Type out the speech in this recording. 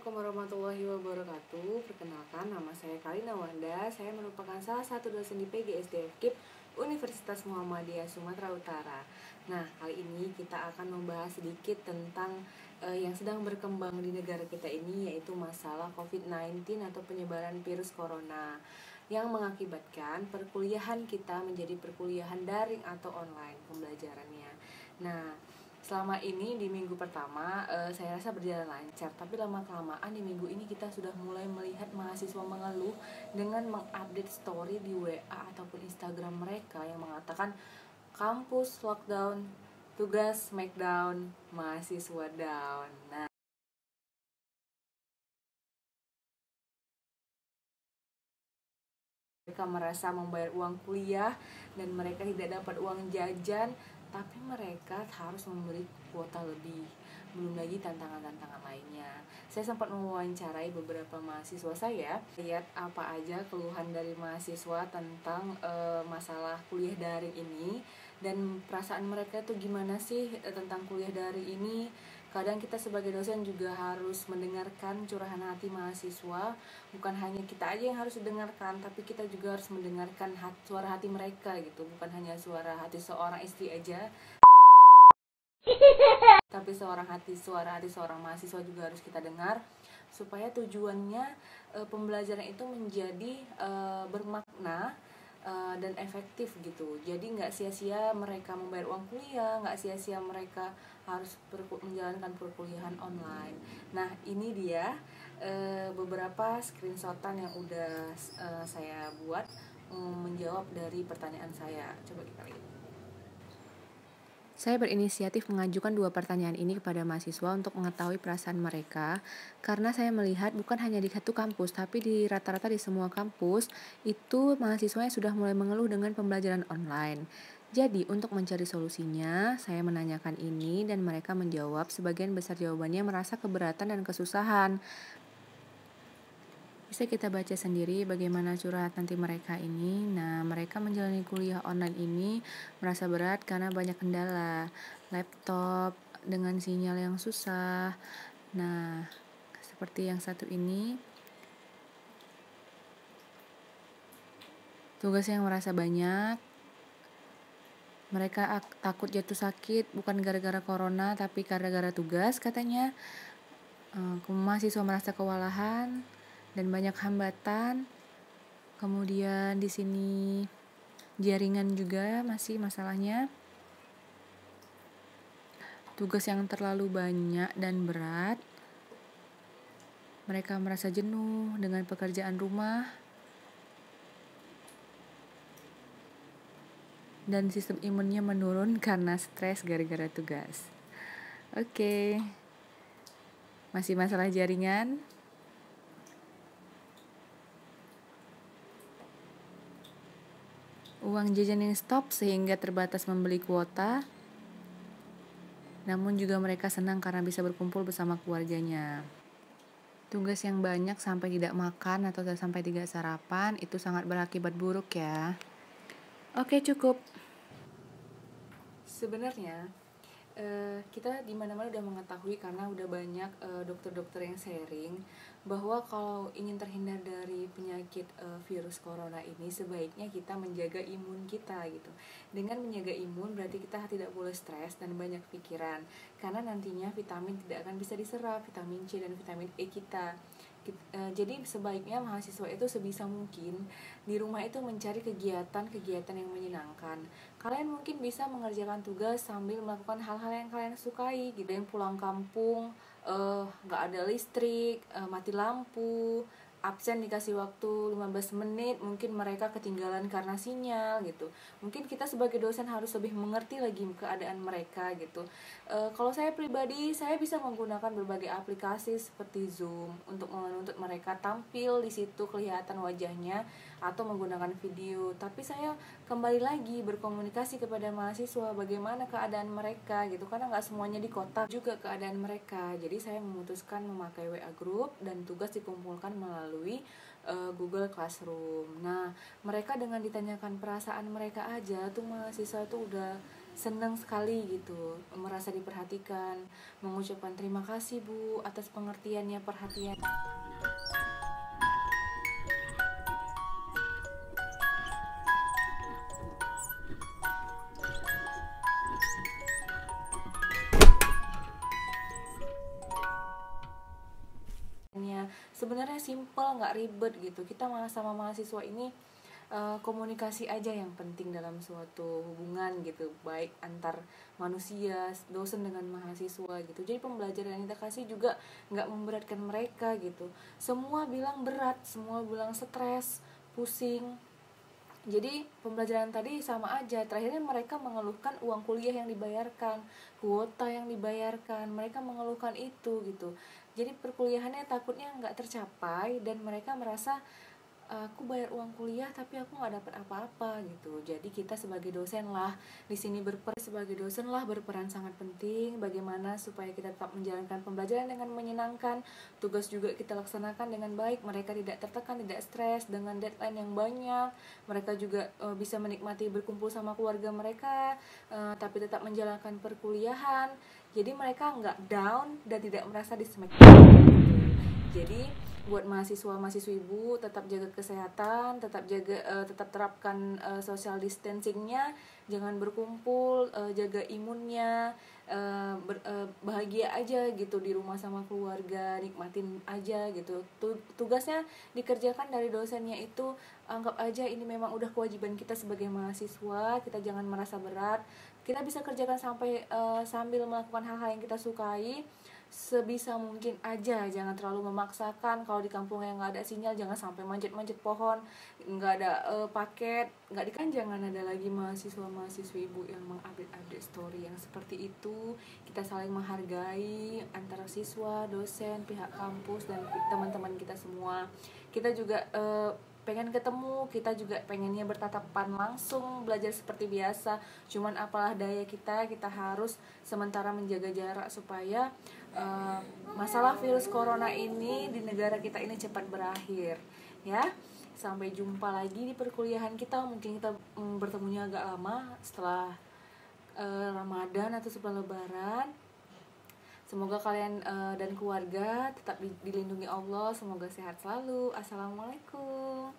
Assalamualaikum warahmatullahi wabarakatuh. Perkenalkan, nama saya Kalina Wanda. Saya merupakan salah satu dosen di PGSD FKIP Universitas Muhammadiyah Sumatera Utara. Nah, kali ini kita akan membahas sedikit tentang yang sedang berkembang di negara kita ini, yaitu masalah COVID-19 atau penyebaran virus corona yang mengakibatkan perkuliahan kita menjadi perkuliahan daring atau online pembelajarannya. Nah, selama ini di minggu pertama saya rasa berjalan lancar, tapi lama-kelamaan di minggu ini kita sudah mulai melihat mahasiswa mengeluh dengan mengupdate story di WA ataupun Instagram mereka yang mengatakan kampus lockdown, tugas smackdown, mahasiswa down. Nah, mereka merasa membayar uang kuliah dan mereka tidak dapat uang jajan, tapi mereka harus memberi kuota lebih. Belum lagi tantangan-tantangan lainnya. Saya sempat mewawancarai beberapa mahasiswa saya, lihat apa aja keluhan dari mahasiswa tentang masalah kuliah daring ini dan perasaan mereka tuh gimana sih tentang kuliah daring ini. Kadang kita sebagai dosen juga harus mendengarkan curahan hati mahasiswa. Bukan hanya kita aja yang harus didengarkan, tapi kita juga harus mendengarkan suara hati mereka gitu. Bukan hanya suara hati seorang istri aja, tapi suara hati seorang mahasiswa juga harus kita dengar, supaya tujuannya pembelajaran itu menjadi bermakna dan efektif gitu. Jadi nggak sia-sia mereka membayar uang kuliah, nggak sia-sia mereka harus menjalankan perkuliahan online. Nah, ini dia beberapa screenshotan yang udah saya buat menjawab dari pertanyaan saya. Coba kita lihat. Saya berinisiatif mengajukan 2 pertanyaan ini kepada mahasiswa untuk mengetahui perasaan mereka, karena saya melihat bukan hanya di satu kampus, tapi di rata-rata di semua kampus itu mahasiswanya sudah mulai mengeluh dengan pembelajaran online. Jadi untuk mencari solusinya, saya menanyakan ini dan mereka menjawab. Sebagian besar jawabannya merasa keberatan dan kesusahan. Bisa kita baca sendiri bagaimana curhat nanti mereka ini. Nah, mereka menjalani kuliah online ini merasa berat karena banyak kendala. Laptop dengan sinyal yang susah. Nah, seperti yang satu ini. Tugas yang merasa banyak. Mereka takut jatuh sakit bukan gara-gara corona tapi gara-gara tugas katanya. Mahasiswa merasa kewalahan dan banyak hambatan. Kemudian di sini jaringan juga masih masalahnya. Tugas yang terlalu banyak dan berat. Mereka merasa jenuh dengan pekerjaan rumah. Dan sistem imunnya menurun karena stres gara-gara tugas. Oke. Masih masalah jaringan. Uang jajan yang stop sehingga terbatas membeli kuota. Namun juga mereka senang karena bisa berkumpul bersama keluarganya. Tugas yang banyak sampai tidak makan atau sampai tidak sarapan itu sangat berakibat buruk ya. Oke, cukup. Sebenarnya kita di mana-mana udah mengetahui karena udah banyak dokter-dokter yang sharing bahwa kalau ingin terhindar dari penyakit virus corona ini sebaiknya kita menjaga imun kita gitu. Dengan menjaga imun berarti kita tidak boleh stres dan banyak pikiran karena nantinya vitamin tidak akan bisa diserap, vitamin C dan vitamin E kita. Jadi sebaiknya mahasiswa itu sebisa mungkin di rumah itu mencari kegiatan-kegiatan yang menyenangkan. Kalian mungkin bisa mengerjakan tugas sambil melakukan hal-hal yang kalian sukai gitu. Yang pulang kampung gak ada listrik, mati lampu, absen dikasih waktu 15 menit, mungkin mereka ketinggalan karena sinyal gitu. Mungkin kita sebagai dosen harus lebih mengerti lagi keadaan mereka gitu. Kalau saya pribadi, saya bisa menggunakan berbagai aplikasi seperti Zoom untuk menuntut mereka tampil di situ kelihatan wajahnya atau menggunakan video. Tapi saya kembali lagi berkomunikasi kepada mahasiswa bagaimana keadaan mereka gitu, karena nggak semuanya di kota juga keadaan mereka. Jadi saya memutuskan memakai WA Group dan tugas dikumpulkan melalui Google Classroom. Nah, mereka dengan ditanyakan perasaan mereka aja tuh mahasiswa tuh udah senang sekali gitu, merasa diperhatikan, mengucapkan terima kasih Bu atas pengertiannya, perhatian. Sebenarnya simple, nggak ribet gitu. Kita sama mahasiswa ini komunikasi aja yang penting dalam suatu hubungan gitu, baik antar manusia, dosen dengan mahasiswa gitu. Jadi pembelajaran yang kita kasih juga nggak memberatkan mereka gitu. Semua bilang berat, semua bilang stres, pusing. Jadi pembelajaran tadi sama aja. Terakhirnya mereka mengeluhkan uang kuliah yang dibayarkan, kuota yang dibayarkan. Mereka mengeluhkan itu gitu. Jadi perkuliahannya takutnya nggak tercapai dan mereka merasa aku bayar uang kuliah tapi aku nggak dapat apa-apa gitu. Jadi kita sebagai dosen lah di sini berperan sangat penting. Bagaimana supaya kita tetap menjalankan pembelajaran dengan menyenangkan, tugas juga kita laksanakan dengan baik. Mereka tidak tertekan, tidak stres dengan deadline yang banyak. Mereka juga bisa menikmati berkumpul sama keluarga mereka, tapi tetap menjalankan perkuliahan. Jadi mereka nggak down dan tidak merasa di smackdown. Jadi buat mahasiswa-mahasiswi Ibu tetap jaga kesehatan, tetap terapkan social distancingnya, jangan berkumpul, jaga imunnya, bahagia aja gitu di rumah sama keluarga, nikmatin aja gitu. Tugasnya dikerjakan dari dosennya itu, anggap aja ini memang udah kewajiban kita sebagai mahasiswa. Kita jangan merasa berat, kita bisa kerjakan sambil melakukan hal-hal yang kita sukai. Sebisa mungkin aja, jangan terlalu memaksakan. Kalau di kampung yang nggak ada sinyal, jangan sampai manjat-manjat pohon, nggak ada paket, jangan ada lagi mahasiswa-mahasiswi Ibu yang mengupdate story yang seperti itu. Kita saling menghargai antara siswa, dosen, pihak kampus, dan teman-teman kita semua. Kita juga pengen ketemu, kita juga pengennya bertatapan langsung, belajar seperti biasa. Cuman apalah daya kita harus sementara menjaga jarak supaya masalah virus corona ini di negara kita ini cepat berakhir ya. Sampai jumpa lagi di perkuliahan kita. Mungkin kita bertemunya agak lama setelah Ramadan atau setelah Lebaran. Semoga kalian dan keluarga tetap dilindungi Allah. Semoga sehat selalu. Assalamualaikum.